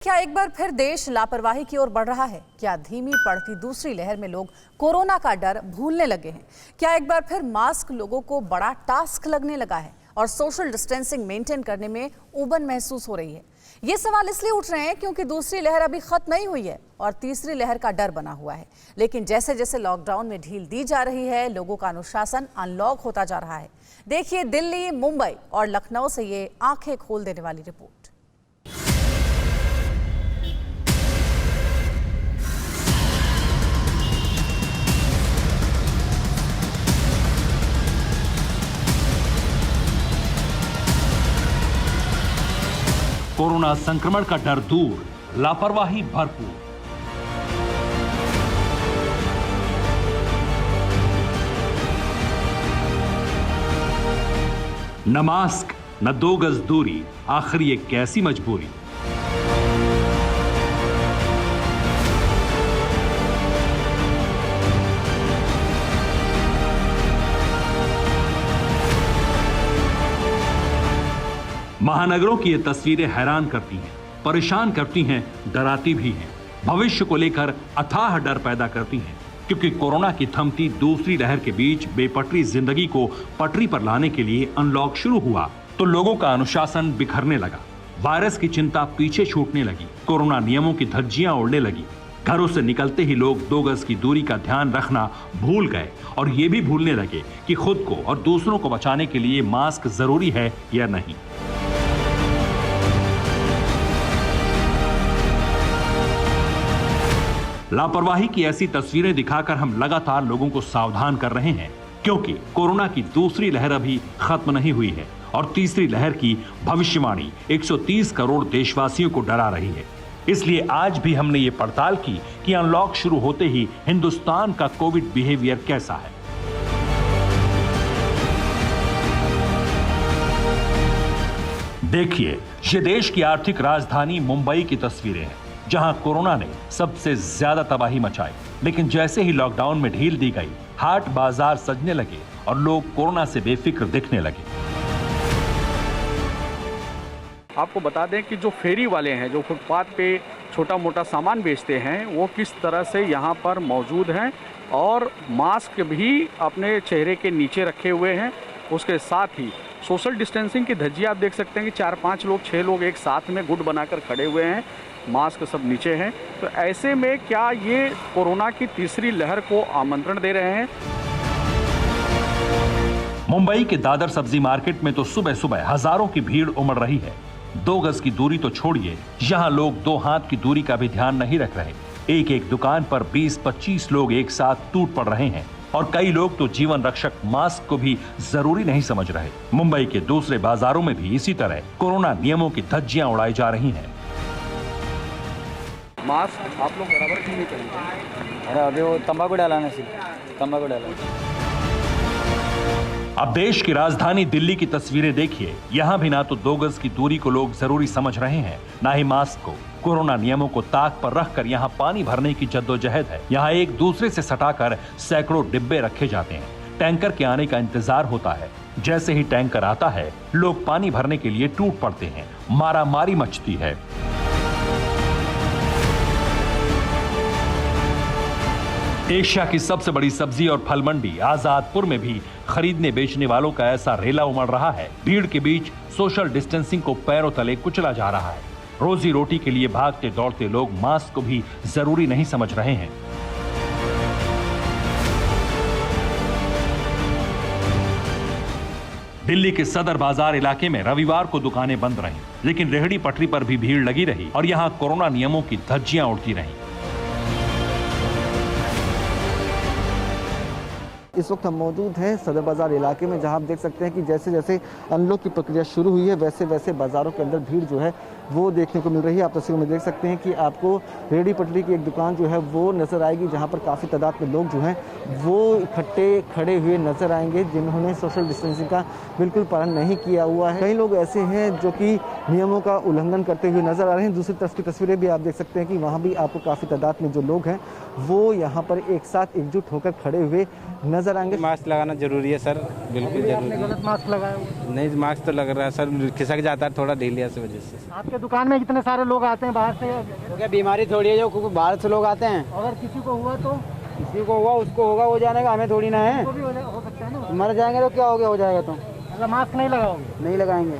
क्या एक बार फिर देश लापरवाही की ओर बढ़ रहा है? क्या धीमी पड़ती दूसरी लहर में लोग कोरोना का डर भूलने लगे हैं? क्या एक बार फिर मास्क लोगों को बड़ा टास्क लगने लगा है और सोशल डिस्टेंसिंग मेंटेन करने में ऊबन महसूस हो रही है? ये सवाल इसलिए उठ रहे हैं क्योंकि दूसरी लहर अभी खत्म नहीं हुई है और तीसरी लहर का डर बना हुआ है। लेकिन जैसे जैसे लॉकडाउन में ढील दी जा रही है, लोगों का अनुशासन अनलॉक होता जा रहा है। देखिए दिल्ली, मुंबई और लखनऊ से ये आंखें खोल देने वाली रिपोर्ट। कोरोना संक्रमण का डर दूर, लापरवाही भरपूर। न मास्क न 2 गज दूरी, आखिर ये कैसी मजबूरी। महानगरों की ये तस्वीरें हैरान करती हैं, परेशान करती हैं, डराती भी हैं। भविष्य को लेकर अथाह डर पैदा करती हैं, क्योंकि कोरोना की थमती दूसरी लहर के बीच बेपटरी जिंदगी को पटरी पर लाने के लिए अनलॉक शुरू हुआ तो लोगों का अनुशासन बिखरने लगा। वायरस की चिंता पीछे छूटने लगी, कोरोना नियमों की धज्जियां उड़ने लगी। घरों से निकलते ही लोग 2 गज की दूरी का ध्यान रखना भूल गए और ये भी भूलने लगे कि खुद को और दूसरों को बचाने के लिए मास्क जरूरी है या नहीं। लापरवाही की ऐसी तस्वीरें दिखाकर हम लगातार लोगों को सावधान कर रहे हैं, क्योंकि कोरोना की दूसरी लहर अभी खत्म नहीं हुई है और तीसरी लहर की भविष्यवाणी 130 करोड़ देशवासियों को डरा रही है। इसलिए आज भी हमने ये पड़ताल की कि अनलॉक शुरू होते ही हिंदुस्तान का कोविड बिहेवियर कैसा है। देखिए, ये देश की आर्थिक राजधानी मुंबई की तस्वीरें हैं, जहां कोरोना ने सबसे ज्यादा तबाही मचाई। लेकिन जैसे ही लॉकडाउन में ढील दी गई, हाट बाजार सजने लगे और लोग कोरोना से बेफिक्र दिखने लगे। आपको बता दें कि जो फेरी वाले हैं, जो फुटपाथ पे छोटा मोटा सामान बेचते हैं, वो किस तरह से यहाँ पर मौजूद हैं और मास्क भी अपने चेहरे के नीचे रखे हुए हैं। उसके साथ ही सोशल डिस्टेंसिंग की धज्जियां आप देख सकते हैं कि 4-5 लोग 6 लोग एक साथ में गुट बनाकर खड़े हुए हैं, मास्क सब नीचे हैं। तो ऐसे में क्या ये कोरोना की तीसरी लहर को आमंत्रण दे रहे हैं? मुंबई के दादर सब्जी मार्केट में तो सुबह सुबह हजारों की भीड़ उमड़ रही है। 2 गज की दूरी तो छोड़िए, यहाँ लोग 2 हाथ की दूरी का भी ध्यान नहीं रख रहे। एक एक दुकान पर 20-25 लोग एक साथ टूट पड़ रहे हैं और कई लोग तो जीवन रक्षक मास्क को भी जरूरी नहीं समझ रहे। मुंबई के दूसरे बाजारों में भी इसी तरह कोरोना नियमों की धज्जियां उड़ाई जा रही हैं। मास्क आप लोग बराबर क्यों नहीं पहनते? अरे अभी वो तंबाकू डाला तंबाकू डाला। अब देश की राजधानी दिल्ली की तस्वीरें देखिए, यहाँ भी ना तो 2 गज की दूरी को लोग जरूरी समझ रहे हैं, ना ही मास्क को। कोरोना नियमों को ताक पर रखकर यहाँ पानी भरने की जद्दोजहद है। यहाँ एक दूसरे से सटाकर सैकड़ों डिब्बे रखे जाते हैं। टैंकर के आने का इंतजार होता है। जैसे ही टैंकर आता है, लोग पानी भरने के लिए टूट पड़ते हैं, मारामारी मचती है। एशिया की सबसे बड़ी सब्जी और फल मंडी आजादपुर में भी खरीदने बेचने वालों का ऐसा रेला उमड़ रहा है। भीड़ के बीच सोशल डिस्टेंसिंग को पैरों तले कुचला जा रहा है। रोजी रोटी के लिए भागते दौड़ते लोग मास्क को भी जरूरी नहीं समझ रहे हैं। दिल्ली के सदर बाजार इलाके में रविवार को दुकानें बंद रहीं, लेकिन रेहड़ी पटरी पर भी भीड़ लगी रही और यहाँ कोरोना नियमों की धज्जियां उड़ती रहीं। इस वक्त हम मौजूद हैं सदर बाजार इलाके में, जहां आप देख सकते हैं कि जैसे जैसे अनलॉक की प्रक्रिया शुरू हुई है, वैसे वैसे बाजारों के अंदर भीड़ जो है वो देखने को मिल रही है। आप तस्वीरों में देख सकते हैं कि आपको रेहड़ी पटरी की एक दुकान जो है वो नज़र आएगी, जहां पर काफ़ी तादाद में लोग जो हैं वो इकट्ठे खड़े हुए नज़र आएंगे, जिन्होंने सोशल डिस्टेंसिंग का बिल्कुल पालन नहीं किया हुआ है। कई लोग ऐसे हैं जो कि नियमों का उल्लंघन करते हुए नज़र आ रहे हैं। दूसरी तरफ की तस्वीरें भी आप देख सकते हैं कि वहाँ भी आपको काफ़ी तादाद में जो लोग हैं वो यहाँ पर एक साथ एकजुट होकर खड़े हुए नजर आएंगे। मास्क लगाना जरूरी है सर, बिल्कुल जरूरी है। गलत मास्क लगाया? नहीं, मास्क तो लग रहा है सर, खिसक जाता है थोड़ा ढीलिया से वजह से। आपके दुकान में इतने सारे लोग आते हैं बाहर से, तो क्या बीमारी थोड़ी है जो बाहर से लोग आते हैं। अगर किसी को हुआ तो किसी को हुआ उसको होगा, हो जाने का, हमें थोड़ी ना है। भी हो सकता है ना। मर जाएंगे तो क्या हो गया, हो जाएगा तो मतलब मास्क नहीं लगाओगे? नहीं लगाएंगे।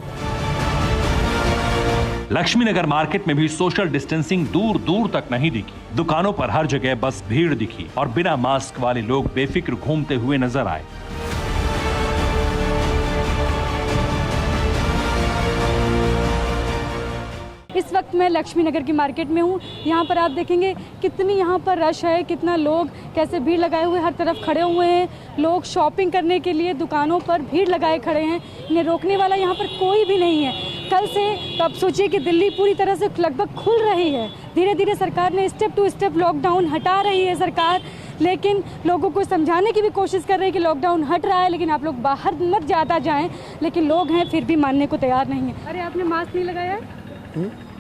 लक्ष्मीनगर मार्केट में भी सोशल डिस्टेंसिंग दूर दूर तक नहीं दिखी। दुकानों पर हर जगह बस भीड़ दिखी और बिना मास्क वाले लोग बेफिक्र घूमते हुए नजर आए। इस वक्त मैं लक्ष्मी नगर की मार्केट में हूँ। यहाँ पर आप देखेंगे कितनी यहाँ पर रश है, कितना लोग कैसे भीड़ लगाए हुए हर तरफ खड़े हुए हैं। लोग शॉपिंग करने के लिए दुकानों पर भीड़ लगाए खड़े हैं, इन्हें रोकने वाला यहाँ पर कोई भी नहीं है। कल से तो आप सोचिए कि दिल्ली पूरी तरह से लगभग खुल रही है। धीरे धीरे सरकार ने स्टेप टू स्टेप लॉकडाउन हटा रही है सरकार, लेकिन लोगों को समझाने की भी कोशिश कर रही है कि लॉकडाउन हट रहा है, लेकिन आप लोग बाहर मत ज़्यादा जाएं। लेकिन लोग हैं फिर भी मानने को तैयार नहीं है। अरे आपने मास्क नहीं लगाया है?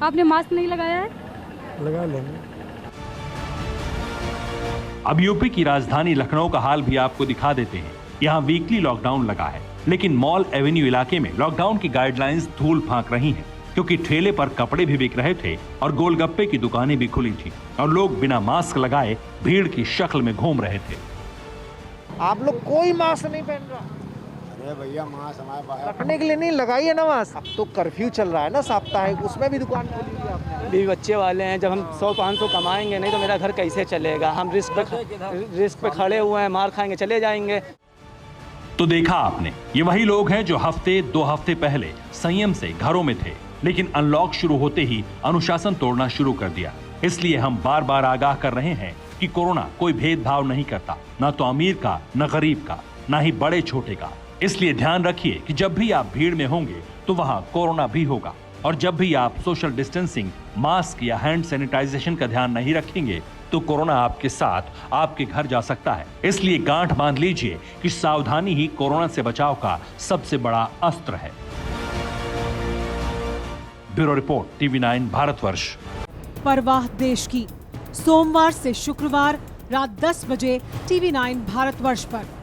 आपने मास्क नहीं लगाया है? लगा लेंगे। अब यूपी की राजधानी लखनऊ का हाल भी आपको दिखा देते हैं। यहाँ वीकली लॉकडाउन लगा है, लेकिन मॉल एवेन्यू इलाके में लॉकडाउन की गाइडलाइंस धूल फांक रही हैं, क्योंकि ठेले पर कपड़े भी बिक रहे थे और गोलगप्पे की दुकानें भी खुली थी और लोग बिना मास्क लगाए भीड़ की शक्ल में घूम रहे थे। आप लोग कोई मास्क नहीं पहन रहा? अरे भैया मास्क हमारे पास रखने के लिए नहीं लगाइए ना मास्क। अब तो कर्फ्यू चल रहा है ना साप्ताहिक, उसमें भी दुकान खोली हुई है आपने। बीवी बच्चे वाले हैं, जब हम 100-500 कमाएंगे नहीं तो मेरा घर कैसे चलेगा। हम रिस्क पे खड़े हुए हैं, मार खाएंगे चले जाएंगे। तो देखा आपने, ये वही लोग हैं जो हफ्ते 2 हफ्ते पहले संयम से घरों में थे, लेकिन अनलॉक शुरू होते ही अनुशासन तोड़ना शुरू कर दिया। इसलिए हम बार बार आगाह कर रहे हैं कि कोरोना कोई भेदभाव नहीं करता, ना तो अमीर का, न गरीब का, ना ही बड़े छोटे का। इसलिए ध्यान रखिए कि जब भी आप भीड़ में होंगे तो वहां कोरोना भी होगा, और जब भी आप सोशल डिस्टेंसिंग, मास्क या हैंड सैनिटाइजेशन का ध्यान नहीं रखेंगे तो कोरोना आपके साथ आपके घर जा सकता है। इसलिए गांठ बांध लीजिए कि सावधानी ही कोरोना से बचाव का सबसे बड़ा अस्त्र है। Bureau report, TV9 Bharatvarsh. परवाह देश की, सोमवार से शुक्रवार रात 10 बजे TV9 भारतवर्ष पर।